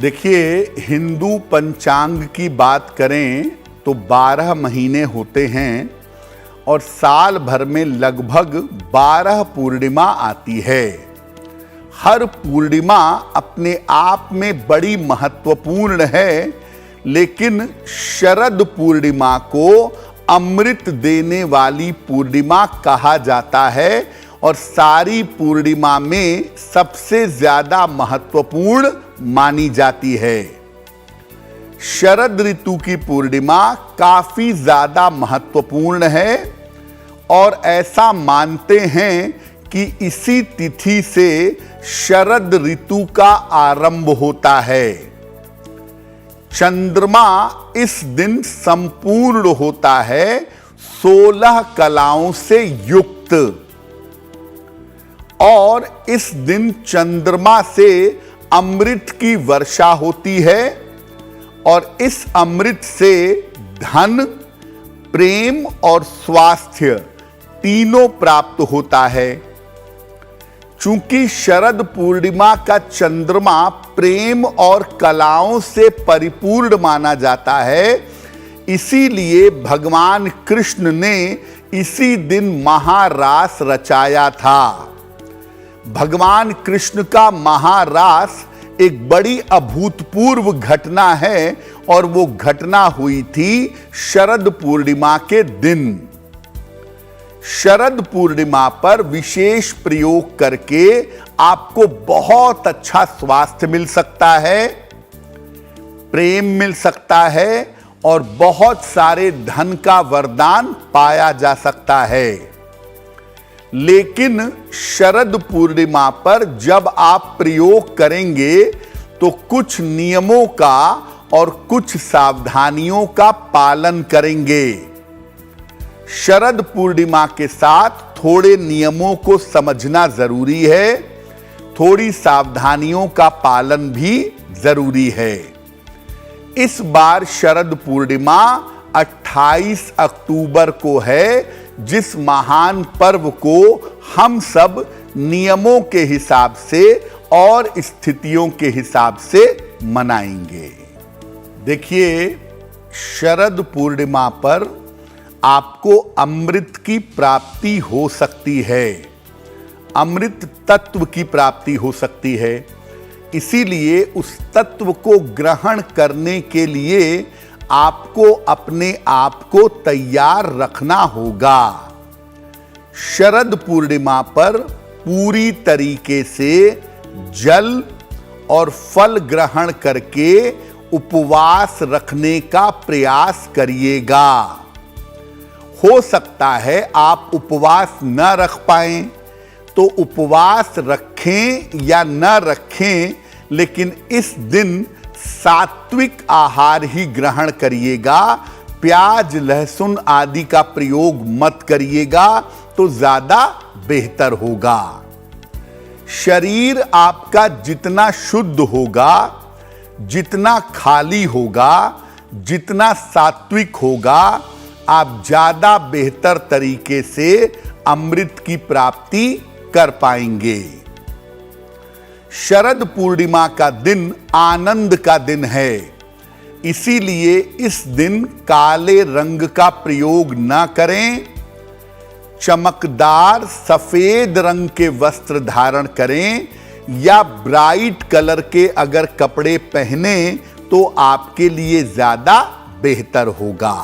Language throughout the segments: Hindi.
देखिए, हिंदू पंचांग की बात करें तो 12 महीने होते हैं और साल भर में लगभग 12 पूर्णिमा आती है। हर पूर्णिमा अपने आप में बड़ी महत्वपूर्ण है, लेकिन शरद पूर्णिमा को अमृत देने वाली पूर्णिमा कहा जाता है और सारी पूर्णिमा में सबसे ज्यादा महत्वपूर्ण मानी जाती है। शरद ऋतु की पूर्णिमा काफी ज्यादा महत्वपूर्ण है और ऐसा मानते हैं कि इसी तिथि से शरद ऋतु का आरंभ होता है। चंद्रमा इस दिन संपूर्ण होता है 16 कलाओं से युक्त और इस दिन चंद्रमा से अमृत की वर्षा होती है और इस अमृत से धन, प्रेम और स्वास्थ्य तीनों प्राप्त होता है। चूंकि शरद पूर्णिमा का चंद्रमा प्रेम और कलाओं से परिपूर्ण माना जाता है, इसीलिए भगवान कृष्ण ने इसी दिन महारास रचाया था। भगवान कृष्ण का महारास एक बड़ी अभूतपूर्व घटना है और वो घटना हुई थी शरद पूर्णिमा के दिन। शरद पूर्णिमा पर विशेष प्रयोग करके आपको बहुत अच्छा स्वास्थ्य मिल सकता है, प्रेम मिल सकता है और बहुत सारे धन का वरदान पाया जा सकता है। लेकिन शरद पूर्णिमा पर जब आप प्रयोग करेंगे तो कुछ नियमों का और कुछ सावधानियों का पालन करेंगे। शरद पूर्णिमा के साथ थोड़े नियमों को समझना जरूरी है, थोड़ी सावधानियों का पालन भी जरूरी है। इस बार शरद पूर्णिमा 28 अक्टूबर को है, जिस महान पर्व को हम सब नियमों के हिसाब से और स्थितियों के हिसाब से मनाएंगे। देखिए, शरद पूर्णिमा पर आपको अमृत की प्राप्ति हो सकती है, अमृत तत्व की प्राप्ति हो सकती है। इसीलिए उस तत्व को ग्रहण करने के लिए आपको अपने आप को तैयार रखना होगा। शरद पूर्णिमा पर पूरी तरीके से जल और फल ग्रहण करके उपवास रखने का प्रयास करिएगा। हो सकता है आप उपवास न रख पाएं, तो उपवास रखें या न रखें, लेकिन इस दिन सात्विक आहार ही ग्रहण करिएगा। प्याज, लहसुन आदि का प्रयोग मत करिएगा तो ज्यादा बेहतर होगा। शरीर आपका जितना शुद्ध होगा, जितना खाली होगा, जितना सात्विक होगा, आप ज्यादा बेहतर तरीके से अमृत की प्राप्ति कर पाएंगे। शरद पूर्णिमा का दिन आनंद का दिन है, इसीलिए इस दिन काले रंग का प्रयोग न करें। चमकदार सफेद रंग के वस्त्र धारण करें या ब्राइट कलर के अगर कपड़े पहने तो आपके लिए ज्यादा बेहतर होगा।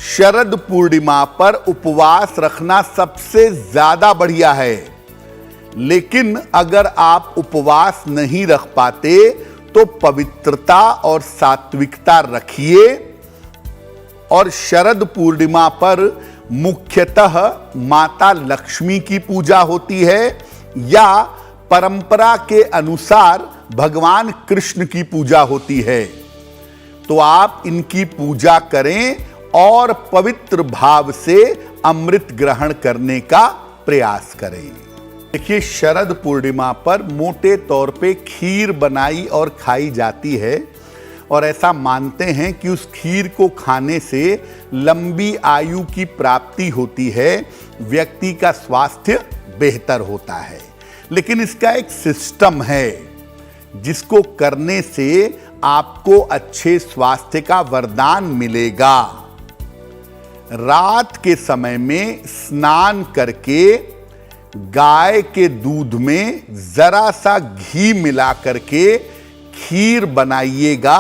शरद पूर्णिमा पर उपवास रखना सबसे ज्यादा बढ़िया है, लेकिन अगर आप उपवास नहीं रख पाते तो पवित्रता और सात्विकता रखिए। और शरद पूर्णिमा पर मुख्यतः माता लक्ष्मी की पूजा होती है या परंपरा के अनुसार भगवान कृष्ण की पूजा होती है, तो आप इनकी पूजा करें और पवित्र भाव से अमृत ग्रहण करने का प्रयास करें। देखिए, शरद पूर्णिमा पर मोटे तौर पे खीर बनाई और खाई जाती है और ऐसा मानते हैं कि उस खीर को खाने से लंबी आयु की प्राप्ति होती है, व्यक्ति का स्वास्थ्य बेहतर होता है। लेकिन इसका एक सिस्टम है। जिसको करने से आपको अच्छे स्वास्थ्य का वरदान मिलेगा। रात के समय में स्नान करके गाय के दूध में जरा सा घी मिला करके खीर बनाइएगा।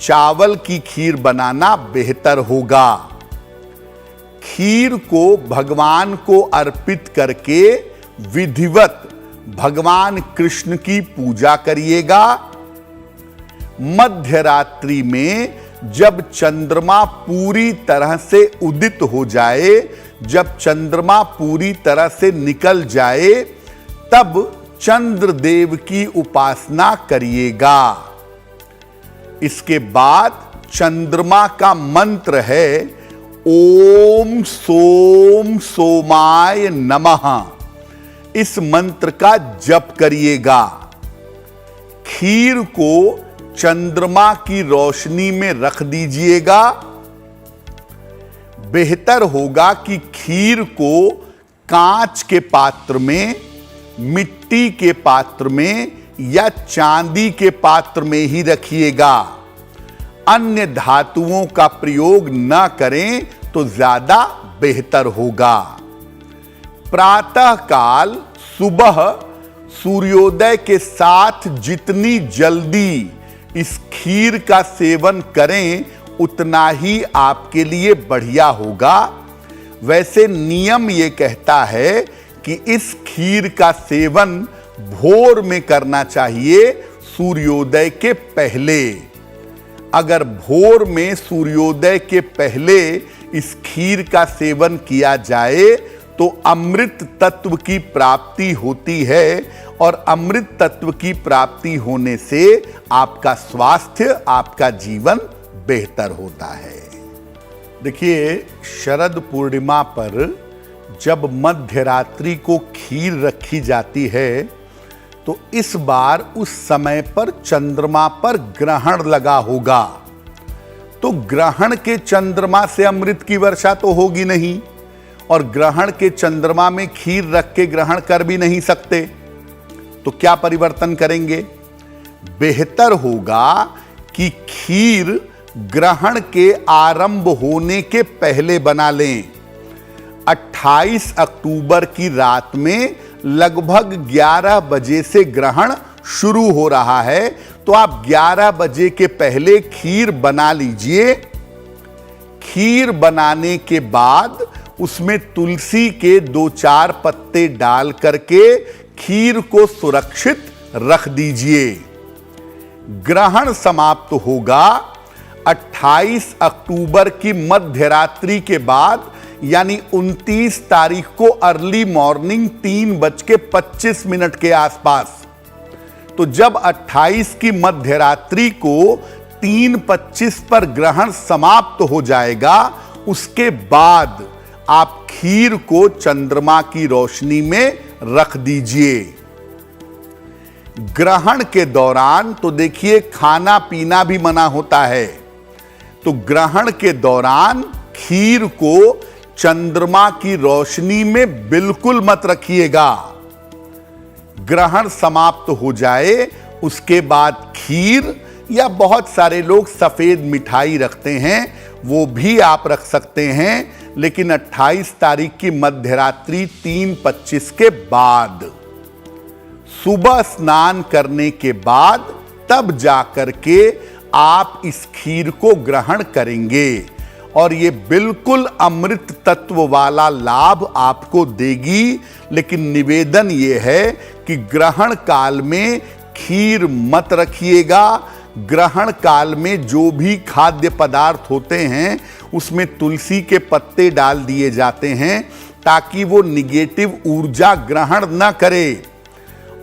चावल की खीर बनाना बेहतर होगा। खीर को भगवान को अर्पित करके विधिवत भगवान कृष्ण की पूजा करिएगा। मध्य रात्रि में जब चंद्रमा पूरी तरह से उदित हो जाए, जब चंद्रमा पूरी तरह से निकल जाए, तब चंद्रदेव की उपासना करिएगा। इसके बाद चंद्रमा का मंत्र है ओम सोम सोमाय नमः। इस मंत्र का जप करिएगा। खीर को चंद्रमा की रोशनी में रख दीजिएगा। बेहतर होगा कि खीर को कांच के पात्र में, मिट्टी के पात्र में या चांदी के पात्र में ही रखिएगा। अन्य धातुओं का प्रयोग न करें तो ज्यादा बेहतर होगा। प्रातः काल सुबह सूर्योदय के साथ जितनी जल्दी इस खीर का सेवन करें उतना ही आपके लिए बढ़िया होगा। वैसे नियम ये कहता है कि इस खीर का सेवन भोर में करना चाहिए, सूर्योदय के पहले। अगर भोर में सूर्योदय के पहले इस खीर का सेवन किया जाए तो अमृत तत्व की प्राप्ति होती है और अमृत तत्व की प्राप्ति होने से आपका स्वास्थ्य, आपका जीवन बेहतर होता है। देखिए, शरद पूर्णिमा पर जब मध्य रात्रि को खीर रखी जाती है तो इस बार उस समय पर चंद्रमा पर ग्रहण लगा होगा। तो ग्रहण के चंद्रमा से अमृत की वर्षा तो होगी नहीं, और ग्रहण के चंद्रमा में खीर रख के ग्रहण कर भी नहीं सकते। तो क्या परिवर्तन करेंगे? बेहतर होगा कि खीर ग्रहण के आरंभ होने के पहले बना लें। 28 अक्टूबर की रात में लगभग 11 बजे से ग्रहण शुरू हो रहा है, तो आप 11 बजे के पहले खीर बना लीजिए। खीर बनाने के बाद उसमें तुलसी के 2-4 पत्ते डाल करके खीर को सुरक्षित रख दीजिए। ग्रहण समाप्त होगा 28 अक्टूबर की मध्य रात्रि के बाद, यानी 29 तारीख को अर्ली मॉर्निंग 3:25 के आसपास। तो जब 28 की मध्य रात्रि को 3:25 पर ग्रहण समाप्त हो जाएगा, उसके बाद आप खीर को चंद्रमा की रोशनी में रख दीजिए। ग्रहण के दौरान तो देखिए खाना पीना भी मना होता है, तो ग्रहण के दौरान खीर को चंद्रमा की रोशनी में बिल्कुल मत रखिएगा। ग्रहण समाप्त हो जाए उसके बाद खीर, या बहुत सारे लोग सफेद मिठाई रखते हैं, वो भी आप रख सकते हैं, लेकिन 28 तारीख की मध्यरात्रि 3:25 के बाद, सुबह स्नान करने के बाद, तब जाकर के आप इस खीर को ग्रहण करेंगे और ये बिल्कुल अमृत तत्व वाला लाभ आपको देगी। लेकिन निवेदन ये है कि ग्रहण काल में खीर मत रखिएगा। ग्रहण काल में जो भी खाद्य पदार्थ होते हैं उसमें तुलसी के पत्ते डाल दिए जाते हैं ताकि वो निगेटिव ऊर्जा ग्रहण न करे।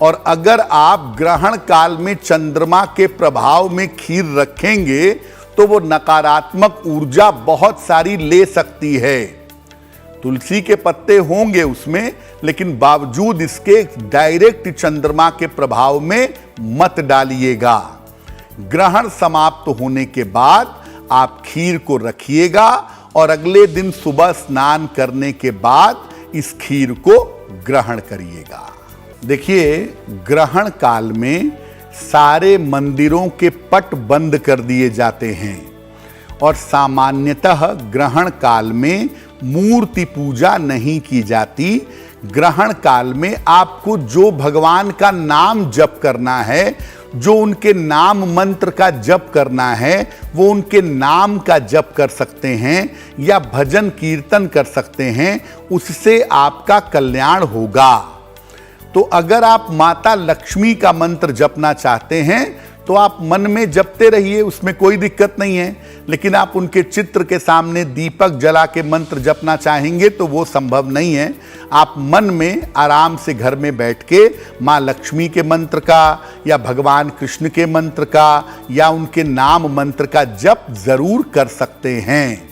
और अगर आप ग्रहण काल में चंद्रमा के प्रभाव में खीर रखेंगे तो वो नकारात्मक ऊर्जा बहुत सारी ले सकती है। तुलसी के पत्ते होंगे उसमें, लेकिन बावजूद इसके डायरेक्ट चंद्रमा के प्रभाव में मत डालिएगा। ग्रहण समाप्त होने के बाद आप खीर को रखिएगा और अगले दिन सुबह स्नान करने के बाद इस खीर को ग्रहण करिएगा। देखिए, ग्रहण काल में सारे मंदिरों के पट बंद कर दिए जाते हैं और सामान्यतः ग्रहण काल में मूर्ति पूजा नहीं की जाती। ग्रहण काल में आपको जो भगवान का नाम जप करना है, जो उनके नाम मंत्र का जप करना है, वो उनके नाम का जप कर सकते हैं या भजन कीर्तन कर सकते हैं, उससे आपका कल्याण होगा। तो अगर आप माता लक्ष्मी का मंत्र जपना चाहते हैं तो आप मन में जपते रहिए, उसमें कोई दिक्कत नहीं है। लेकिन आप उनके चित्र के सामने दीपक जला के मंत्र जपना चाहेंगे तो वो संभव नहीं है। आप मन में आराम से घर में बैठ के माँ लक्ष्मी के मंत्र का या भगवान कृष्ण के मंत्र का या उनके नाम मंत्र का जप जरूर कर सकते हैं।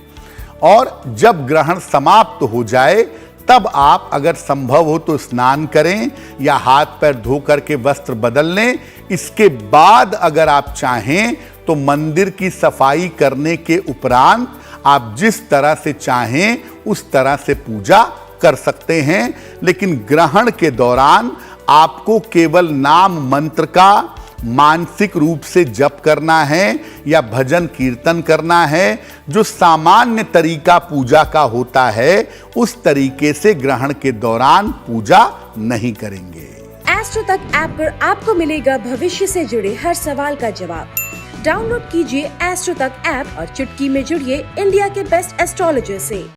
और जब ग्रहण समाप्त हो जाए तब आप अगर संभव हो तो स्नान करें या हाथ पैर धो करके वस्त्र बदल लें। इसके बाद अगर आप चाहें तो मंदिर की सफाई करने के उपरांत आप जिस तरह से चाहें उस तरह से पूजा कर सकते हैं। लेकिन ग्रहण के दौरान आपको केवल नाम मंत्र का मानसिक रूप से जप करना है या भजन कीर्तन करना है। जो सामान्य तरीका पूजा का होता है उस तरीके से ग्रहण के दौरान पूजा नहीं करेंगे। एस्ट्रो तक ऐप पर आपको मिलेगा भविष्य से जुड़े हर सवाल का जवाब। डाउनलोड कीजिए एस्ट्रो तक ऐप और चुटकी में जुड़िए इंडिया के बेस्ट एस्ट्रोलॉजर से।